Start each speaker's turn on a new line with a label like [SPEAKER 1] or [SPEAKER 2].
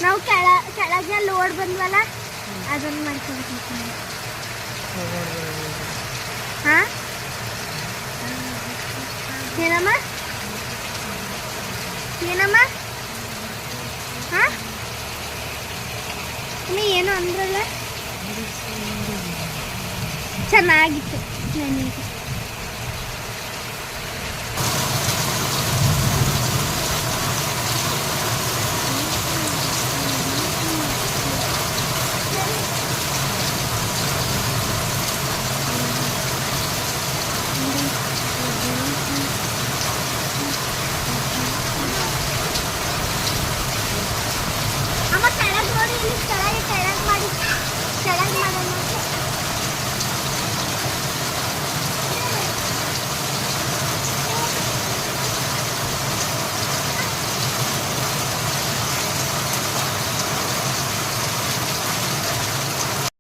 [SPEAKER 1] ನಾವು ಕೆಳಗೆ ಲೋಡ್ ಬಂದ್ವಲ್ಲ ಅದನ್ನು ಮಾಡ್ಕೋಬೇಕು. ಹಾ ಏನಮ್ಮ ಏನಮ್ಮ ಹಾ ನೀ ಏನು ಅಂದ್ರಲ್ಲ ಚೆನ್ನಾಗಿತ್ತು ನನಗೆ.